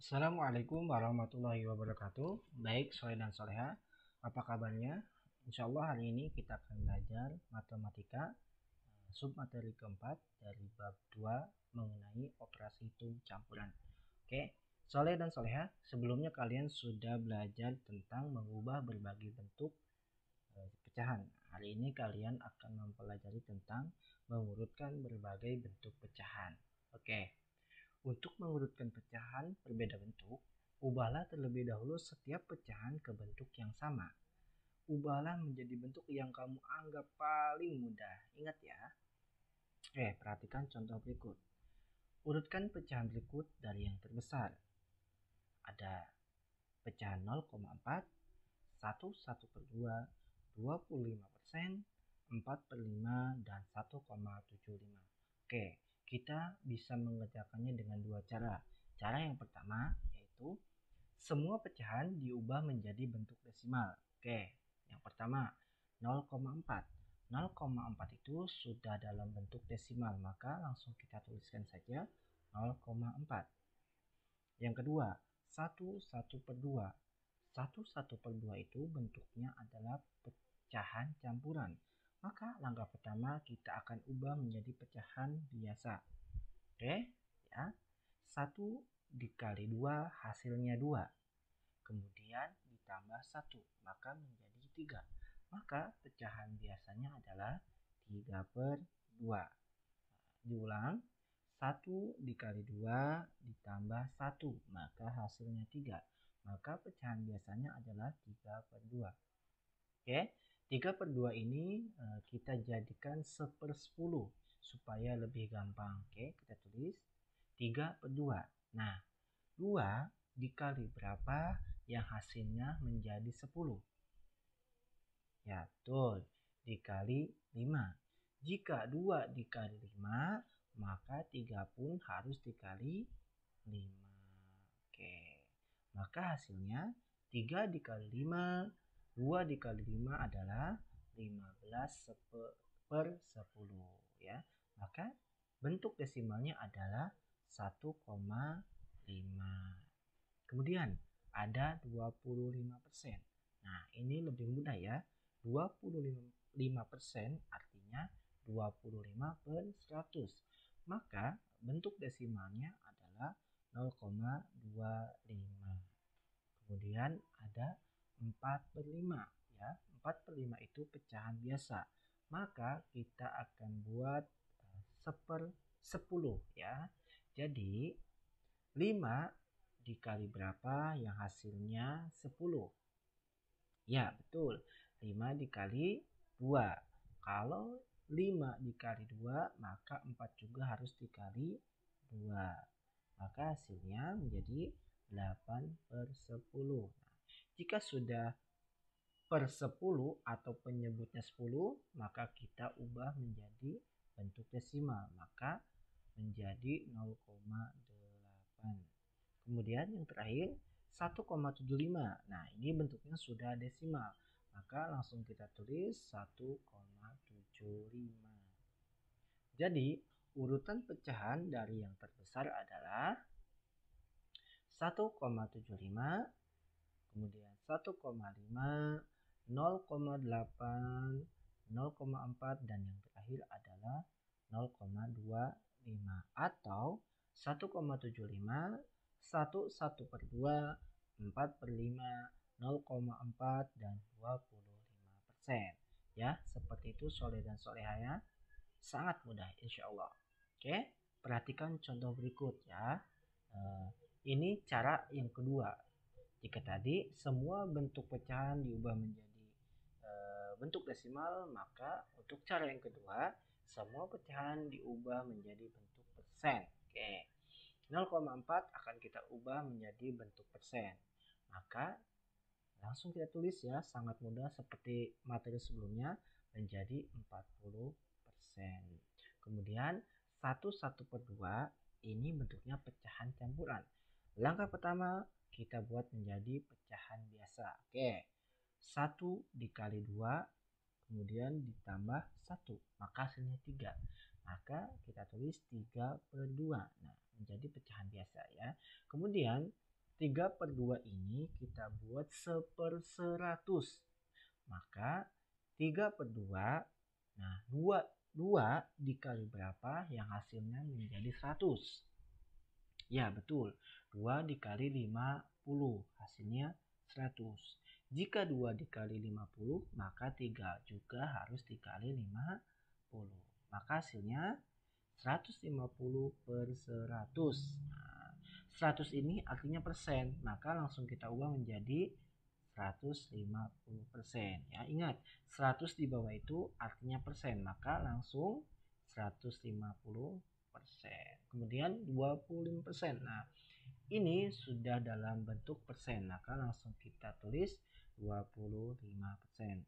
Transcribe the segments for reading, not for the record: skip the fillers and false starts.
Assalamualaikum warahmatullahi wabarakatuh. Baik, Soleh dan Soleha, apa kabarnya? Insya Allah hari ini kita akan belajar matematika submateri keempat dari bab 2 mengenai operasi hitung campuran. Oke, Soleh dan Soleha, sebelumnya kalian sudah belajar tentang mengubah berbagai bentuk pecahan. Hari ini kalian akan mempelajari tentang mengurutkan berbagai bentuk pecahan. Oke. Untuk mengurutkan pecahan berbeda bentuk, ubahlah terlebih dahulu setiap pecahan ke bentuk yang sama. Ubahlah menjadi bentuk yang kamu anggap paling mudah. Ingat ya. Perhatikan contoh berikut. Urutkan pecahan berikut dari yang terbesar. Ada pecahan 0,4, 1/1/2, 25%, 4/5, dan 1,75. Oke, kita bisa mengerjakannya dengan dua cara. Cara yang pertama yaitu semua pecahan diubah menjadi bentuk desimal. Oke, yang pertama 0,4. 0,4 itu sudah dalam bentuk desimal, maka langsung kita tuliskan saja 0,4. Yang kedua, 1/1/2. 1/1/2 itu bentuknya adalah pecahan campuran. Maka langkah pertama kita akan ubah menjadi pecahan biasa. Oke, ya. 1 dikali 2 hasilnya 2. Kemudian ditambah 1, maka menjadi 3. Maka pecahan biasanya adalah 3/2. Diulang, 1 dikali 2 ditambah 1, maka hasilnya 3. Maka pecahan biasanya adalah 3/2. Oke, 3/2 ini kita jadikan 1/10 supaya lebih gampang. Oke, kita tulis 3/2. Nah, 2 dikali berapa yang hasilnya menjadi 10? Ya, betul. Dikali 5. Jika 2 dikali 5, maka 3 pun harus dikali 5. Oke. Maka hasilnya 3 dikali 5, 2 dikali 5 adalah 15/10 ya. Maka bentuk desimalnya adalah 1,5. Kemudian ada 25%. Nah, ini lebih mudah ya. 25% artinya 25/100. Maka bentuk desimalnya adalah 0,25. Kemudian ada 4/5 ya. 4/5 itu pecahan biasa. Maka kita akan buat 1/10 ya. Jadi 5 dikali berapa yang hasilnya 10? Ya, betul. 5 dikali 2. Kalau 5 dikali 2, maka 4 juga harus dikali 2. Maka hasilnya menjadi 8/10. Nah, jika sudah per 10 atau penyebutnya 10, maka kita ubah menjadi bentuk desimal. Maka menjadi 0,8. Kemudian yang terakhir 1,75. Nah, ini bentuknya sudah desimal. Maka langsung kita tulis 1,75. Jadi, urutan pecahan dari yang terbesar adalah 1,75, kemudian 1,5, 0,8, 0,4, dan yang terakhir adalah 0,25 atau 1,75, 1/1/2, 4/5, 0,4, dan 25%. Ya, seperti itu Soleh dan Soleha ya. Sangat mudah insya Allah. Oke, perhatikan contoh berikut ya. Ini cara yang kedua. Jika tadi semua bentuk pecahan diubah menjadi bentuk desimal, maka untuk cara yang kedua semua pecahan diubah menjadi bentuk persen. Oke, 0,4 akan kita ubah menjadi bentuk persen. Maka langsung kita tulis ya, sangat mudah seperti materi sebelumnya, menjadi 40%. Kemudian 1/1/2 ini bentuknya pecahan campuran. Langkah pertama kita buat menjadi pecahan biasa. Oke, 1 dikali 2 kemudian ditambah 1, maka hasilnya 3. Maka kita tulis 3/2. Nah, menjadi pecahan biasa ya. Kemudian 3/2 ini kita buat 1/100. Maka 3/2, nah 2 dikali berapa yang hasilnya menjadi 100? Ya betul, 2 dikali 50 hasilnya 100. Jika 2 dikali 50 maka 3 juga harus dikali 50. Maka hasilnya 150/100. Nah, 100 ini artinya persen, maka langsung kita ubah menjadi 150%. Ya, ingat, 100 di bawah itu artinya persen, maka langsung 150%. Kemudian 25%. Nah, ini sudah dalam bentuk persen, maka langsung kita tulis 25%.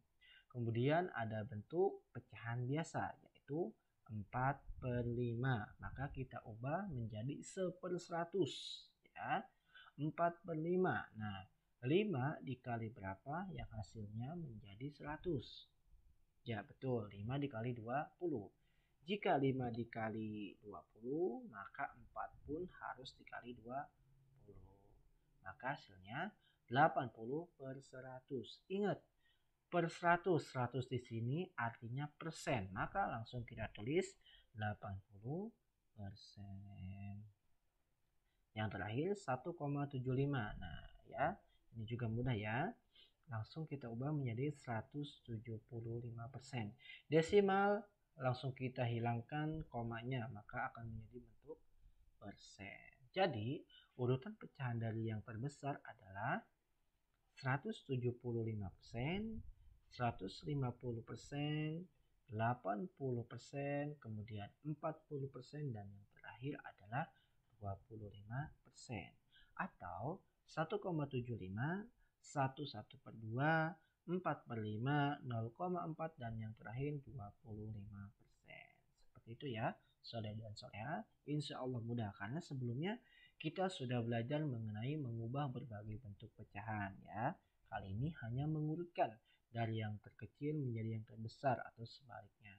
Kemudian ada bentuk pecahan biasa, yaitu 4/5. Maka kita ubah menjadi 1/100. Ya, 4/5. Nah, 5 dikali berapa yang hasilnya menjadi 100? Ya betul, 5 dikali 20. Jika 5 dikali 20, maka 4 pun harus dikali 20. Maka hasilnya 80/100. Ingat, per 100, 100 di sini artinya persen. Maka langsung kita tulis 80%. Yang terakhir 1,75. Nah, ya, ini juga mudah ya. Langsung kita ubah menjadi 175%. Desimal langsung kita hilangkan komanya, maka akan menjadi bentuk persen. Jadi, urutan pecahan dari yang terbesar adalah 175%, 150%, 80%, kemudian 40%, dan yang terakhir adalah 25%. Atau 1,75, 1/2, 4/5, 0,4, dan yang terakhir 25%. Seperti itu ya, saudara dan saudara. Insya Allah mudah, karena sebelumnya kita sudah belajar mengenai mengubah berbagai bentuk pecahan ya. Kali ini hanya mengurutkan dari yang terkecil menjadi yang terbesar atau sebaliknya.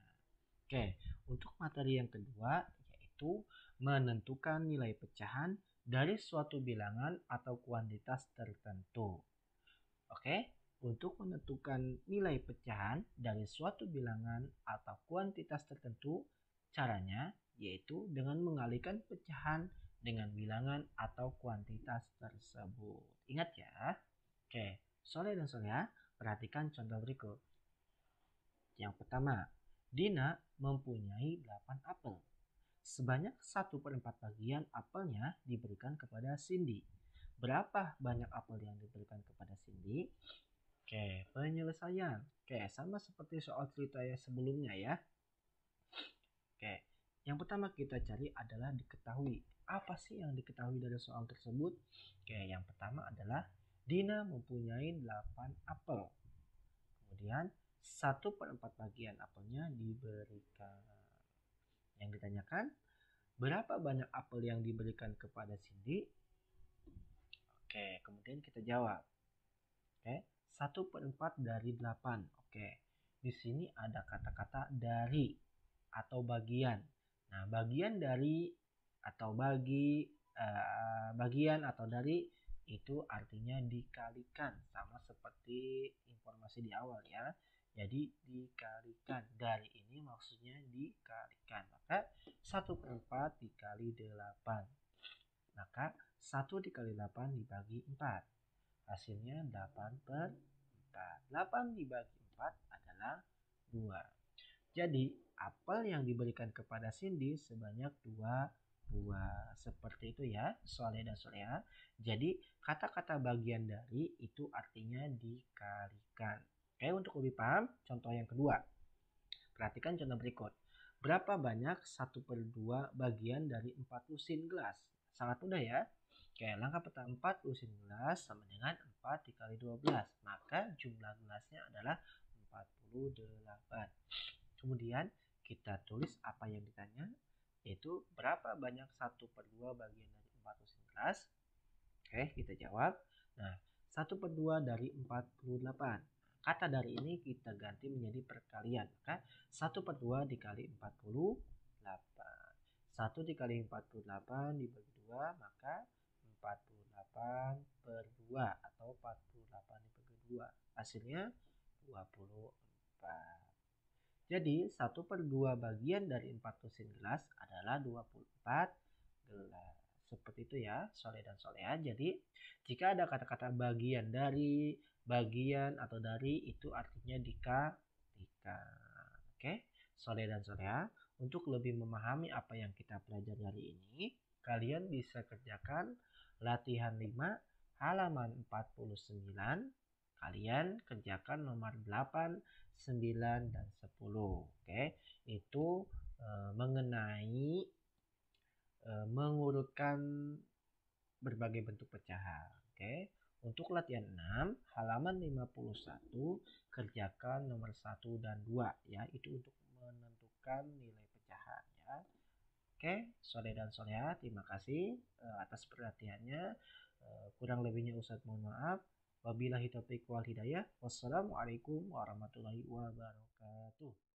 Oke, untuk materi yang kedua yaitu menentukan nilai pecahan dari suatu bilangan atau kuantitas tertentu. Oke, untuk menentukan nilai pecahan dari suatu bilangan atau kuantitas tertentu, caranya yaitu dengan mengalihkan pecahan dengan bilangan atau kuantitas tersebut. Ingat ya. Oke, soleh dan soleha, perhatikan contoh berikut. Yang pertama, Dina mempunyai 8 apel. Sebanyak 1/4 bagian apelnya diberikan kepada Cindy. Berapa banyak apel yang diberikan kepada Cindy? Oke, penyelesaian. Oke, sama seperti soal cerita yang sebelumnya ya. Oke, yang pertama kita cari adalah diketahui. Apa sih yang diketahui dari soal tersebut? Oke, yang pertama adalah Dina mempunyai 8 apel. Kemudian 1/4 bagian apelnya diberikan. Yang ditanyakan, berapa banyak apel yang diberikan kepada Cindy? Oke, kemudian kita jawab. Oke, 1/4 dari 8. Oke, di sini ada kata-kata dari atau bagian. Nah, bagian dari atau bagian atau dari itu artinya dikalikan, sama seperti informasi di awal ya. Jadi dikalikan, dari ini maksudnya dikalikan. Maka 1/4 dikali 8. Maka 1 dikali 8 dibagi 4. Hasilnya 8/4. 8 dibagi 4 adalah 2. Jadi apel yang diberikan kepada Cindy sebanyak 2 buah. Seperti itu ya, soleh dan soleha. Jadi kata-kata bagian dari itu artinya dikalikan. Oke, untuk lebih paham, contoh yang kedua. Perhatikan contoh berikut. Berapa banyak 1/2 bagian dari 4 lusin gelas? Sangat mudah ya. Oke, langkah pertama 4 lusin gelas sama dengan 4 dikali 12. Maka jumlah gelasnya adalah 48. Kemudian kita tulis apa yang ditanya, yaitu berapa banyak 1/2 bagian dari 4 lusin gelas? Oke, kita jawab. Nah, 1/2 dari 48. Kata dari ini kita ganti menjadi perkalian. Maka 1/2 dikali 48. 1 dikali 48 dibagi 2, maka 48 2 atau 48 dibagi 2. Hasilnya 24. Jadi 1/2 bagian dari 4 lusin gelas adalah 24 gelas. Seperti itu ya, Soleh dan Soleha. Jadi jika ada kata-kata bagian dari, bagian atau dari, itu artinya dikalikan. Oke, Soleh dan Soleha. Untuk lebih memahami apa yang kita pelajari hari ini, kalian bisa kerjakan latihan 5 halaman 49. Kalian kerjakan nomor 8, 9, dan 10. Oke, itu mengenai mengurutkan berbagai bentuk pecahan. Oke, untuk latihan 6 halaman 51 kerjakan nomor 1 dan 2 ya, itu untuk menentukan nilai pecahan ya. Oke, Soleh dan Soleha, terima kasih atas perhatiannya. Kurang lebihnya Ustadz mohon maaf. Wabillahi taufiq wal hidayah. Wassalamualaikum warahmatullahi wabarakatuh.